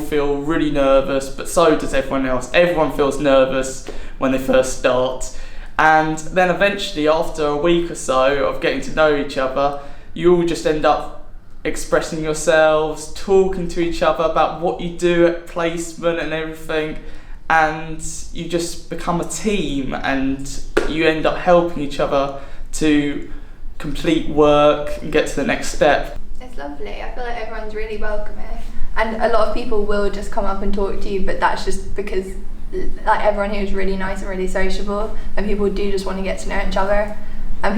feel really nervous, but so does everyone else. Everyone feels nervous when they first start. And then eventually, after a week or so of getting to know each other, you all just end up expressing yourselves, talking to each other about what you do at placement and everything. And you just become a team, and you end up helping each other to complete work and get to the next step. It's lovely. I feel like everyone's really welcoming, and a lot of people will just come up and talk to you, but that's just because like everyone here is really nice and really sociable, and people do just want to get to know each other. And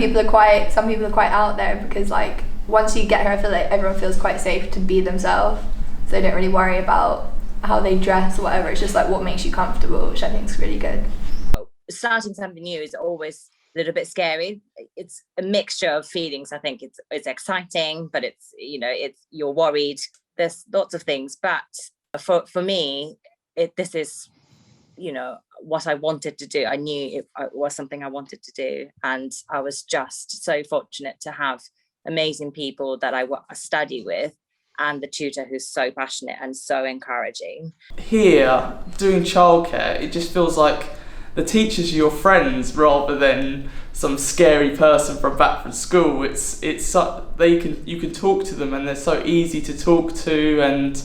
some people are quite out there, because like once you get here, I feel like everyone feels quite safe to be themselves, so they don't really worry about how they dress or whatever. It's just like what makes you comfortable, which I think is really good. Starting something new is always a little bit scary. It's a mixture of feelings. I think it's exciting, but it's you're worried. There's lots of things, but for me, this is what I wanted to do. I knew it was something I wanted to do, and I was just so fortunate to have amazing people that I study with, and the tutor who's so passionate and so encouraging. Here, doing childcare, it just feels like the teachers are your friends rather than some scary person from back from school. You can talk to them, and they're so easy to talk to, and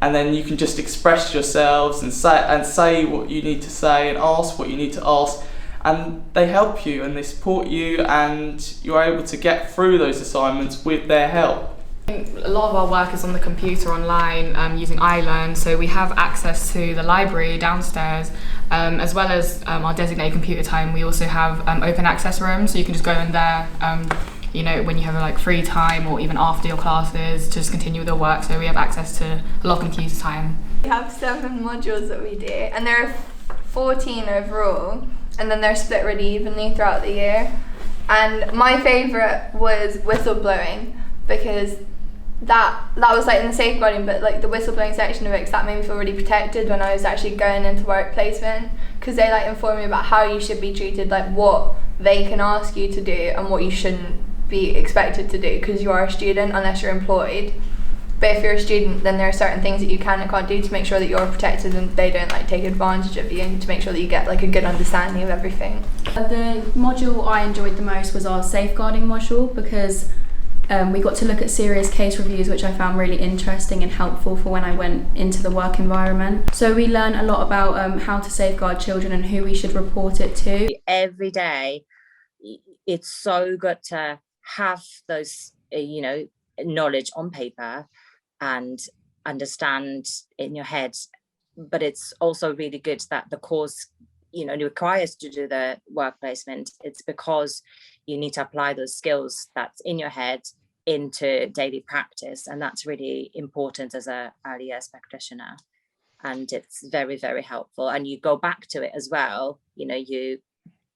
then you can just express yourselves and say what you need to say and ask what you need to ask, and they help you and they support you, and you're able to get through those assignments with their help. A lot of our work is on the computer online, using iLearn, so we have access to the library downstairs, as well as our designated computer time. We also have open access rooms, so you can just go in there when you have free time, or even after your classes, to just continue with your work. So we have access to a lot of computer time. We have 7 modules that we do, and there are 14 overall, and then they're split really evenly throughout the year. And my favourite was whistleblowing, because that was in the safeguarding, but the whistleblowing section of it, 'cause that made me feel really protected when I was actually going into work placement, because they inform me about how you should be treated, what they can ask you to do and what you shouldn't be expected to do, because you are a student unless you're employed. But if you're a student, then there are certain things that you can and can't do to make sure that you're protected and they don't take advantage of you, and to make sure that you get a good understanding of everything. The module I enjoyed the most was our safeguarding module, because we got to look at serious case reviews, which I found really interesting and helpful for when I went into the work environment. So we learned a lot about how to safeguard children and who we should report it to. Every day, it's so good to have those, knowledge on paper and understand in your head. But it's also really good that the course, requires to do the work placement. It's because you need to apply those skills that's in your head into daily practice, and that's really important as a early years practitioner, and it's very, very helpful. And you go back to it as well, you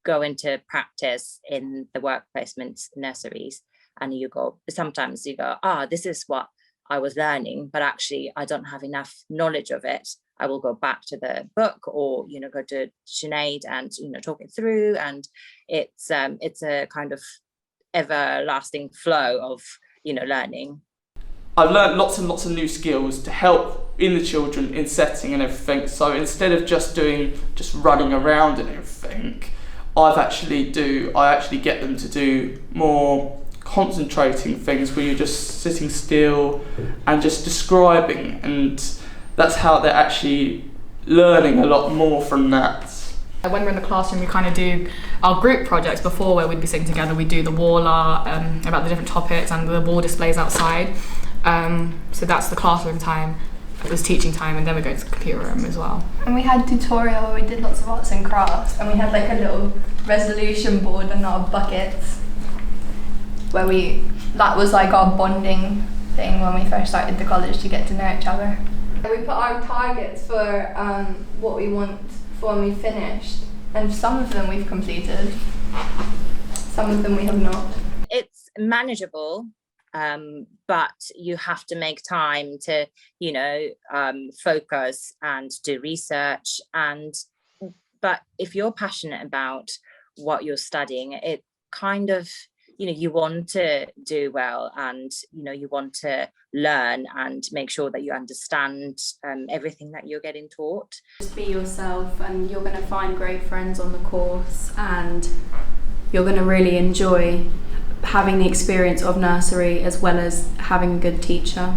go into practice in the work placement nurseries, and sometimes you go, this is what I was learning, but actually I don't have enough knowledge of it. I will go back to the book, or go to Sinead and talk it through, and it's a kind of everlasting flow of learning. I've learned lots and lots of new skills to help in the children in setting and everything. So instead of just running around and everything, I actually get them to do more concentrating things, where you're just sitting still and just describing, and that's how they're actually learning a lot more from that. When we're in the classroom, we kind of do our group projects before, where we'd be sitting together. We do the wall art about the different topics, and the wall displays outside. So that's the classroom time. It was teaching time, and then we go to the computer room as well. And we had tutorial where we did lots of arts and crafts, and we had a little resolution board and our buckets, where that was our bonding thing when we first started the college, to get to know each other. We put our targets for what we want for when we finished, and some of them we've completed, some of them we have not. It's manageable, but you have to make time to focus and do research, but if you're passionate about what you're studying, it kind of you want to do well, and you want to learn and make sure that you understand everything that you're getting taught. Just be yourself, and you're going to find great friends on the course, and you're going to really enjoy having the experience of nursery as well as having a good teacher.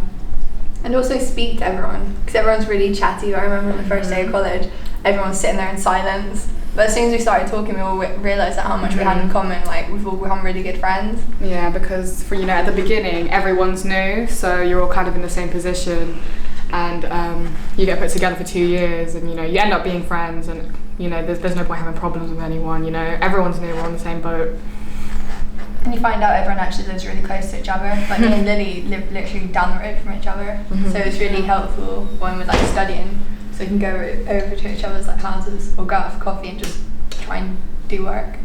And also speak to everyone, because everyone's really chatty. I remember on the first day of college, everyone was sitting there in silence. But as soon as we started talking, we all realised that how much we had in common. Like, we've all become really good friends. Yeah, because for at the beginning, everyone's new, so you're all kind of in the same position, and you get put together for 2 years, and you end up being friends, and there's no point having problems with anyone. Everyone's new, we're on the same boat. And you find out everyone actually lives really close to each other. Like me and Lily live literally down the road from each other, so it's really helpful when we're like studying. So we can go over to each other's like houses or go out for coffee and just try and do work.